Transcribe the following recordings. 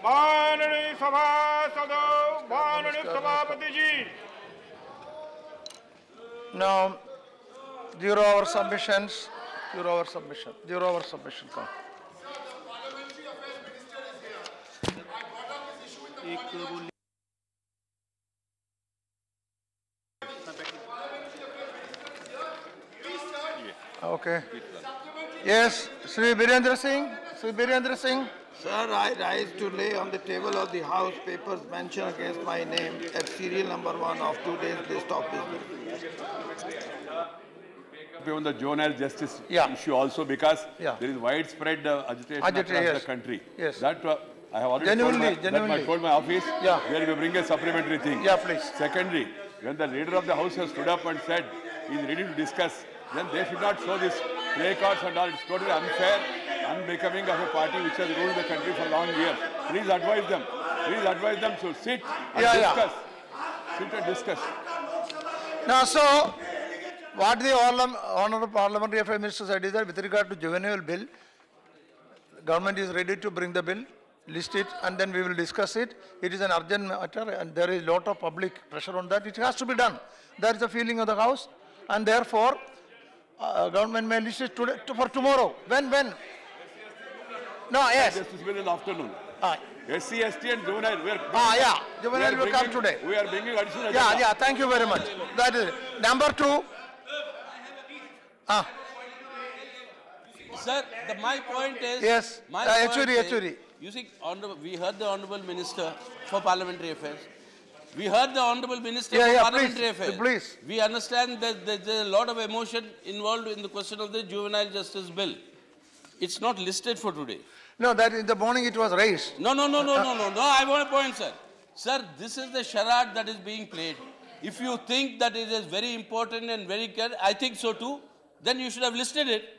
माननीय सभासदों, माननीय सभापति जी। Now, zero hour submissions. Zero hour submission. Zero hour submission. Come. Okay. Yes, Sri Birendra Singh. Sri Birendra Singh. Sir, I rise to lay on the table of the House papers mentioned against my name at serial number 1 of today's list of business. On the juvenile justice issue also, because there is widespread agitation across the country. Yes. That I have already told my office where we bring a supplementary thing. Yeah, please. Secondly, when the leader of the house has stood up and said he is ready to discuss, then they should not show this play cards and all. It's totally unfair, unbecoming of a party which has ruled the country for long years. Please advise them. Please advise them to sit and discuss. Sit and discuss. Now, so what the Honourable Parliamentary Affairs Minister said is that with regard to juvenile bill, government is ready to bring the bill, list it, and then we will discuss it. It is an urgent matter, and there is a lot of public pressure on that. It has to be done. That is the feeling of the House, and therefore, government may list it today, for tomorrow. When? No, yes. Justice bill in the afternoon. SC, ST and juvenile. Juvenile will come today. We are bringing additional agenda. Yeah, thank you very much. That is it. Number 2. Sir, my point is... Yes, HOD. You see, we heard the Honourable Minister for Parliamentary Affairs. We heard the Honourable Minister for Parliamentary Affairs. Please. We understand that there's a lot of emotion involved in the question of the Juvenile Justice Bill. It's not listed for today. No, that in the morning it was raised. No. I want a point, sir. Sir, this is the charade that is being played. If you think that it is very important and very clear, I think so too, then you should have listed it.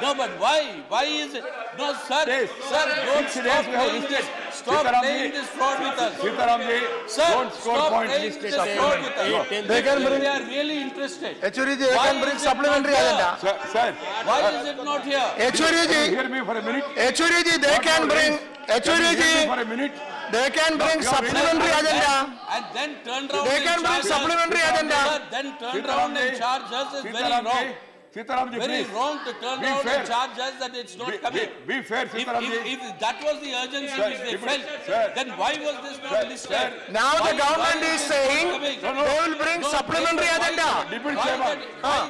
No, but why? Why is it? No, sir, don't stop playing this. Stop playing this fraud with us. Sir, stop playing this fraud with us. They are really interested. HOD, they can bring supplementary agenda. Sir. Why is it not here? HOD, hear me for a minute. HOD, they can bring. HOD, for a minute. They can bring supplementary agenda. And then turn around. They can bring supplementary agenda. Then turn around and charge us is very wrong. Very wrong to turn around and charge us that it's not coming. Be fair, if that was the urgency which they felt, then why was this not listed? Now the government is saying they will bring supplementary agenda.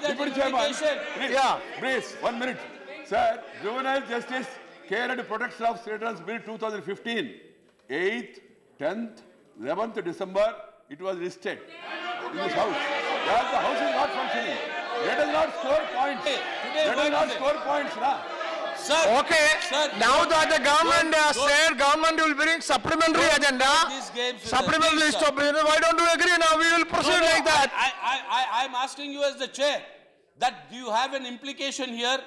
Deputy Chairman, please, 1 minute. Sir, Juvenile Justice Care and Protection of Children's Bill 2015, 8th, 10th, 11th December, it was listed in this house. Well, the house is not functioning. Let us not score points. Let us not score points, na? Sir, okay. Sir, now that the government said government will bring supplementary agenda, supplementary list of business, why don't you agree now? We will proceed like that. I'm asking you as the chair, that do you have an implication here,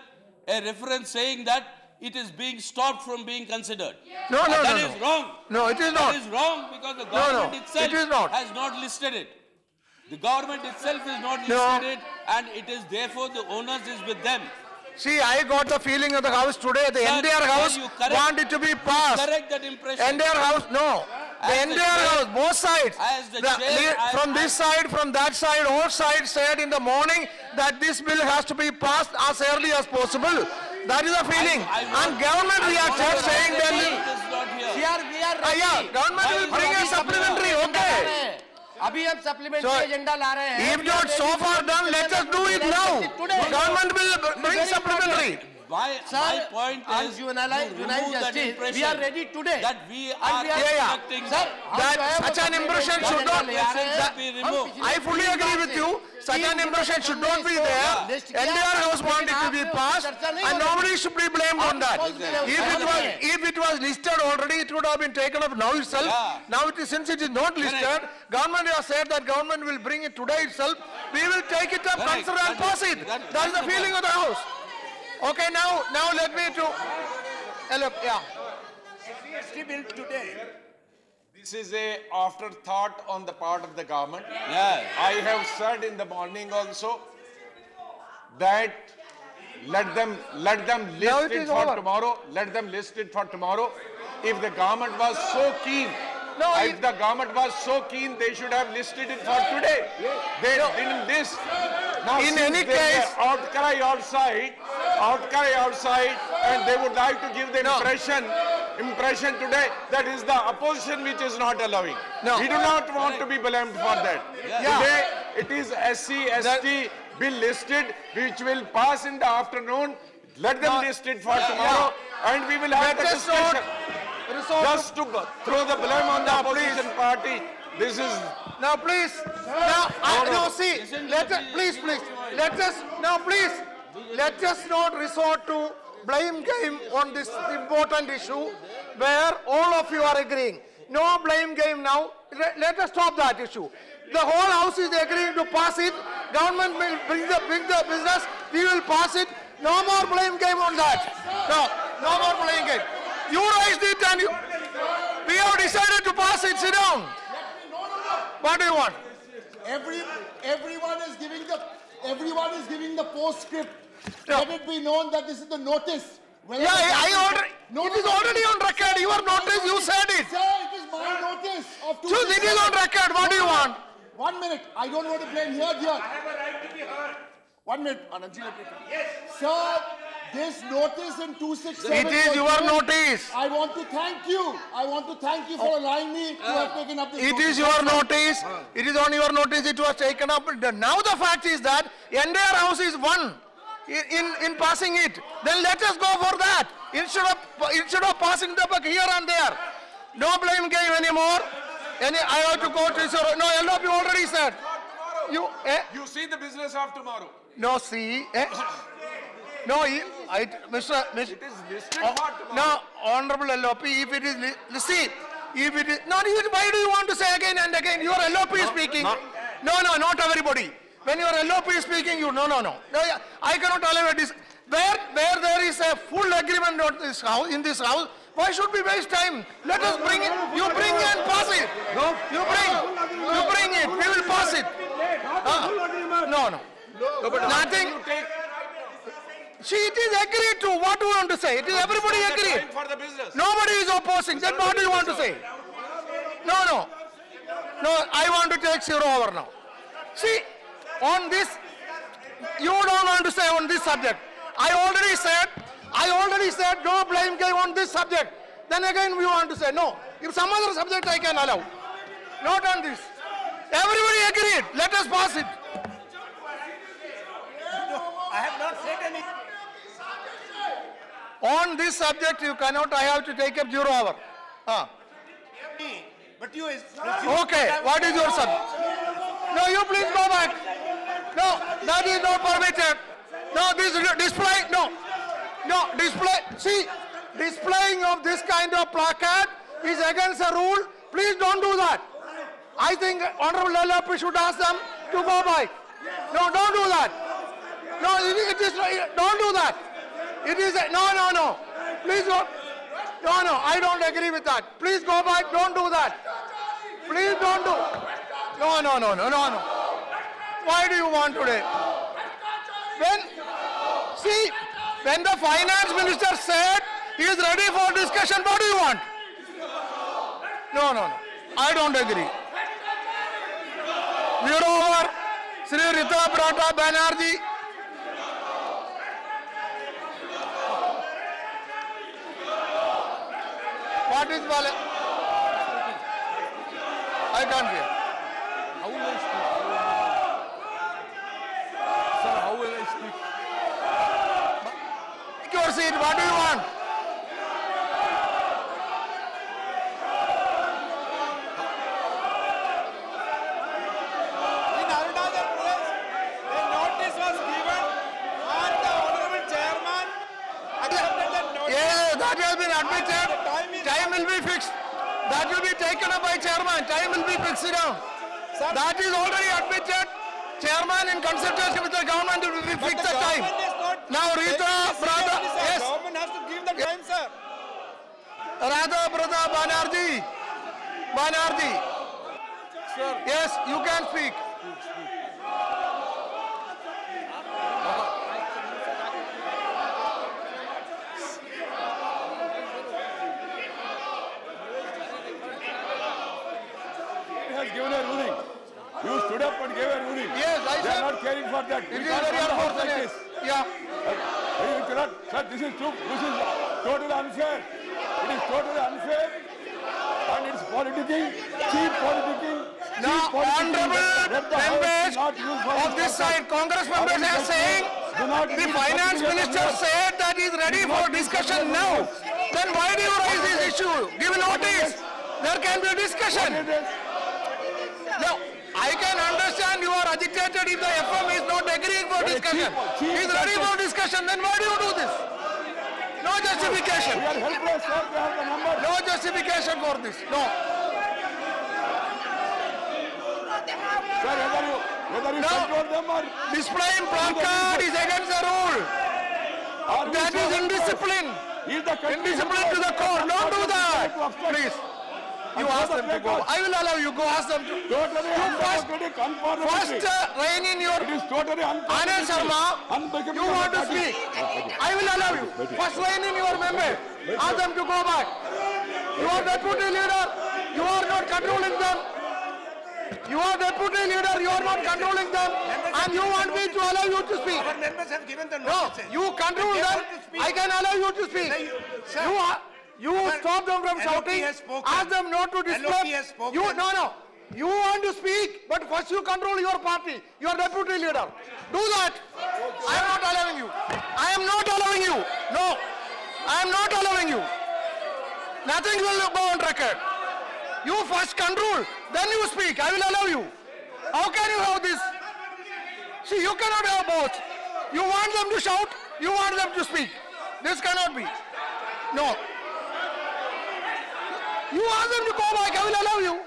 a reference saying that it is being stopped from being considered? No. That is wrong. No, it is not. That is wrong because the government itself has not listed it. The government itself is not listed it, and it is therefore the onus is with them. See, I got the feeling of the house today. The NDR house want it to be passed. Correct that impression. NDR house, no. The NDR house, both sides. From this side, from that side, all sides said in the morning that this bill has to be passed as early as possible. That is the feeling. And government reacted saying that government will bring a supplementary, okay. अभी हम supplementary agenda ला रहे हैं. If not so far done, let us do it now. Government will bring supplementary. My point is, juvenile justice, we are ready today. That we are conducting. Sir, that such an impression should not be removed. I fully agree with you. Such an impression should not be there. NDR house want it to be passed, and nobody should be blamed on that. If it was listed already, it would have been taken up now itself. Now since it is not listed, government has said that government will bring it today itself. We will take it up, consider and pass it. That is the feeling of the house. Okay, now let me to GST bill today. This is a afterthought on the part of the government. Yeah. I have said in the morning also that let them list it for tomorrow. Let them list it for tomorrow. If the government was so keen, if the government was so keen, they should have listed it for today. They didn't list. Now, in any case, outcry outside, and they would like to give the impression today that is the opposition which is not allowing. We do not want to be blamed for that. Today, it is SC, ST bill listed, which will pass in the afternoon. Let them list it for tomorrow, and we will have the discussion. Just to throw the blame on the opposition party. This is now, please. Let us not resort to blame game on this important issue where all of you are agreeing. No blame game now. Let us stop that issue. The whole house is agreeing to pass it. Government will bring the business. We will pass it. No more blame game on that. No more blame game. You raised it and we have decided to pass it. Sit down. What do you want? Everyone is giving the postscript. Let it be known that this is the notice. It is already on record. Your notice, you said it. Sir, it is my notice of 267. So it is on record. What do you want? 1 minute. I don't want to blame here. I have a right to be heard. 1 minute. Yes. Sir, this notice in 267. It is your notice. I want to thank you. For allowing me to have taken up this. It is your notice. It is on your notice. It was taken up. Now the fact is that entire house is one in passing it. Then let us go for that instead of passing the buck here and there. No blame game anymore. I have to go to no. LOP already said. You see the business of tomorrow. No, see. No, Mr. It is listed for tomorrow. No, Honorable LOP, if it is, why do you want to say again and again? Your LOP is speaking. No, not everybody. When your LOP is speaking, no. I cannot tolerate this. Where there is a full agreement in this house, why should we waste time? Let us bring it. You bring and pass it. No. You bring it. We will pass it. No. But nothing. See, it is agreed to. What do you want to say? It is everybody agreed. Nobody is opposing. Then what do you want to say? No. I want to take zero over now. See, on this, you don't want to say on this subject. I already said no blame game on this subject. Then again we want to say no. If some other subject I can allow. Not on this. Everybody agreed. Let us pass it. I have not said anything. On this subject you cannot, I have to take up 0 hour. But you is... Okay, what is your subject? No, you please go back. No, that is not permitted. No, this display, no, display. See, displaying of this kind of placard is against the rule. Please don't do that. I think Honorable LLP should ask them to go back. No, don't do that. No, it is, don't do that. It is, no. Please don't. No, I don't agree with that. Please go back, don't do that. Please don't do. No. Why do you want today? When the finance minister said he is ready for discussion, what do you want? No. I don't agree. Moreover, Sri Rita Prata Banerjee. What is Bala? I can't hear. How will I speak? Sir, how will I speak? Take your seat. What do you want? In Arunachal Pradesh, the notice was given and the Honorable Chairman accepted that notice. Yeah, that has been admitted. Time will be fixed. That will be taken up by chairman. Time will be fixed down. That is already admitted. Chairman in consultation with the government will fix the time. Now Rita Brother, yes. Government has to give the time, sir. Radha Brother Banerjee. Sir. Yes, you can speak. given a ruling. You stood up and gave a ruling. Yes, I They said. are not caring for that. It is very unfortunate. Yeah. You cannot, sir, this is totally unfair. It is totally unfair. And it's politicking, cheap politicking. Now, honorable members of this side, Congress members are saying the finance minister said that he is ready for discussion now. Then why do you raise this issue? Give notice. There can be a discussion. Now, I can understand you are agitated if the FM is not agreeing for discussion. He is ready for discussion, then why do you do this? No justification. We are helpless, sir. They have the number. No justification for this. No. Sir, whether you control them or... Displaying placard is against the rule. That is indiscipline. Indiscipline to the court. Don't do that. Please. You ask them to go. I will allow you. Go ask them to. First rein in your... It is totally Anand Sharma, you want to speak. I will allow you. First rein in your member. Ask them to go back. You are deputy leader. You are not controlling them. You are deputy leader. You are not controlling them. And you want me to allow you to speak. Our members have given the No, notice. you control them. I can allow you to speak. You stop them from shouting. Ask them not to disturb. No. You want to speak, but first you control your party. You are deputy leader. Do that. I am not allowing you. I am not allowing you. No. I am not allowing you. Nothing will go on record. You first control, then you speak. I will allow you. How can you have this? See, you cannot have both. You want them to shout, you want them to speak. This cannot be. No. You ask them to go back, I will allow you.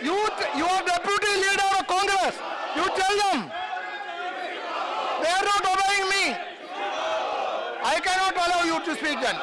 You are deputy leader of Congress. You tell them. They are not obeying me. I cannot allow you to speak then.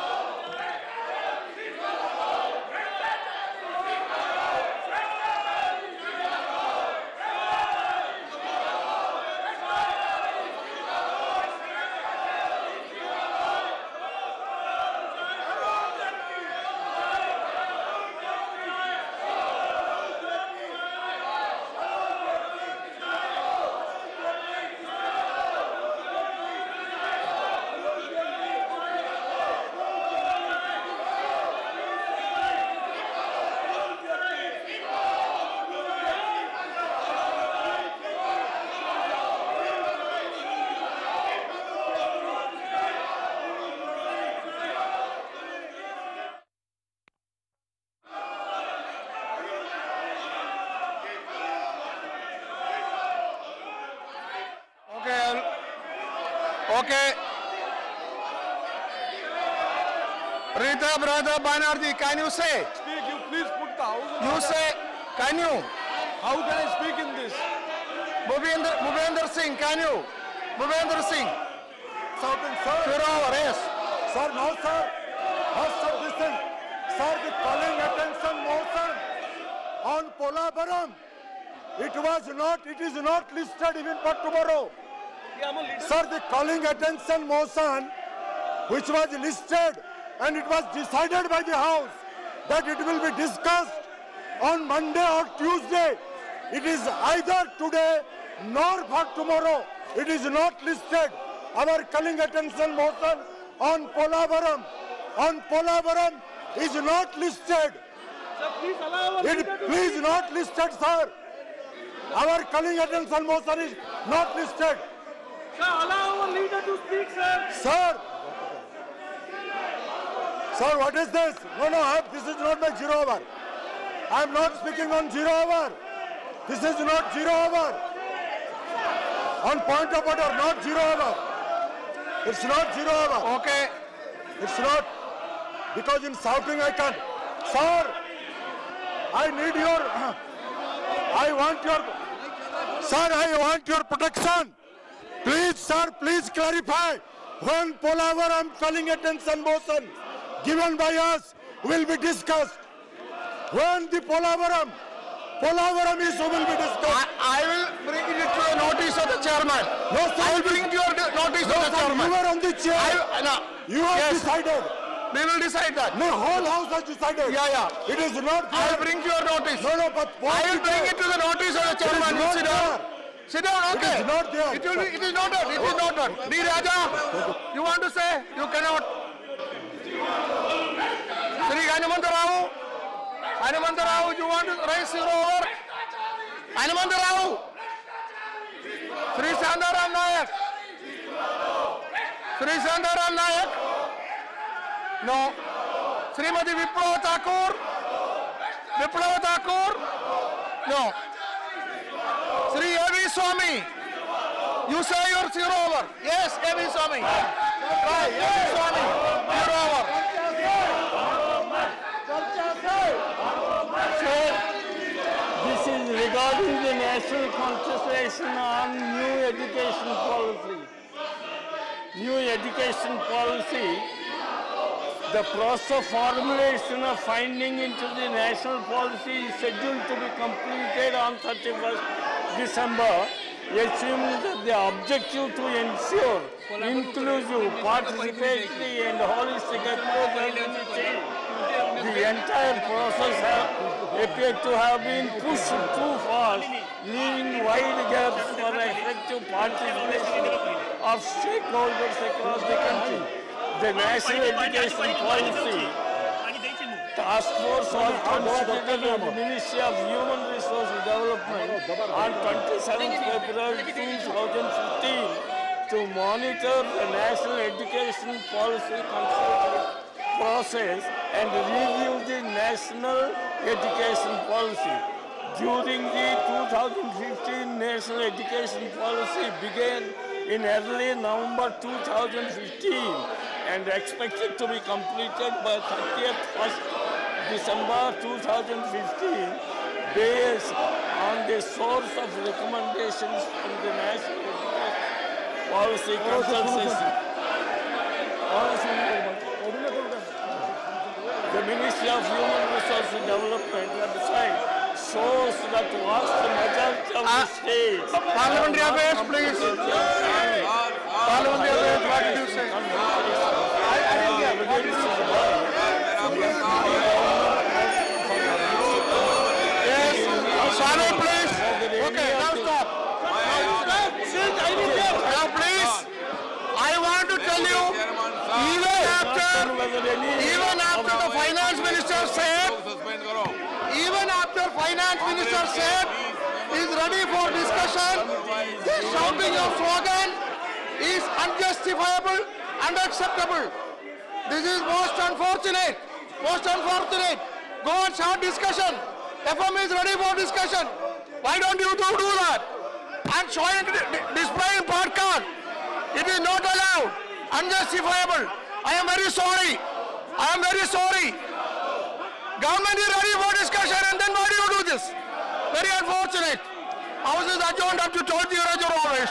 Okay. Rita Brother Banerjee, can you say? Speak, you please put the house in You order. say, can you? How can I speak in this? Bhupender Singh, can you? Bhupender Singh. Something, sir. Yes. Sir, no, sir. No, sir, listen. Sir, the calling attention motion on Polavaram. It is not listed even for tomorrow. Sir, the calling attention motion, which was listed and it was decided by the House that it will be discussed on Monday or Tuesday. It is either today nor for tomorrow. It is not listed. Our calling attention motion on Polavaram is not listed. Sir, please allow Please not listed, sir. Our calling attention motion is not listed. Sir, allow our leader to speak, sir. Sir, what is this? No, this is not my 0 hour. I am not speaking on 0 hour. This is not 0 hour. On point of order, not 0 hour. It's not 0 hour. Okay. It's not. Because in shouting I can't. Sir, I want your protection. Please, sir, please clarify when Polavaram calling attention motion given by us will be discussed. When the Polavaram issue will be discussed. I will bring it to the notice of the chairman. No, sir. I will bring it to your notice of the chairman. You were on the chair. You have decided. We will decide that. No, whole house has decided. Yeah. It is not there. I will bring to your notice. No, but I will bring it to the notice of the chairman. You sit down. Sit down, okay. It is not there. It is not done. It is not done. D. Raja, you want to say? You cannot. Sri Hanumanta Rao, you want to raise your over? Hanumanta Rao. Sri Shantaram Nayak. Sri Shantaram Nayak. No. Srimati Viplava Thakur. No. Sri A.V. Swami. You say your zero over. Yes, A.V. Swami. Right, A.V. Swami. Zero over. This is regarding the national concentration on new education policy. New education policy, the process of formulation of finding into the national policy is scheduled to be completed on 31st December, assuming that the objective to ensure inclusive, participatory and holistic approach has been achieved. The entire process appeared to have been pushed too fast, leaving wide gaps for effective participation of stakeholders across the country. The National Education Policy Task Force was constituted at the Ministry of Human Resources Development on 27th February 2015 to monitor the National Education Policy process and review the National Education Policy. During the 2015 National Education Policy began in early November 2015 and expected to be completed by 30th December 2015 based on the source of recommendations from the National Education Policy Consultation. The Ministry of Human Resources Development website shows that vast majority of the states. Parliamentary affairs, please. Parliamentary affairs, what did you say? Yes, Shano, please. Okay, now stop. Now please, I want to tell you, even after the finance minister said, is ready for discussion, this shouting of slogan is unjustifiable, unacceptable. This is most unfortunate. Go and shout discussion. FM is ready for discussion. Why don't you do that? And showing, displaying podcast. It is not allowed. Unjustifiable. I am very sorry. Government is ready for discussion and then why do you do this? Very unfortunate. House is adjourned up to 12:00 hours.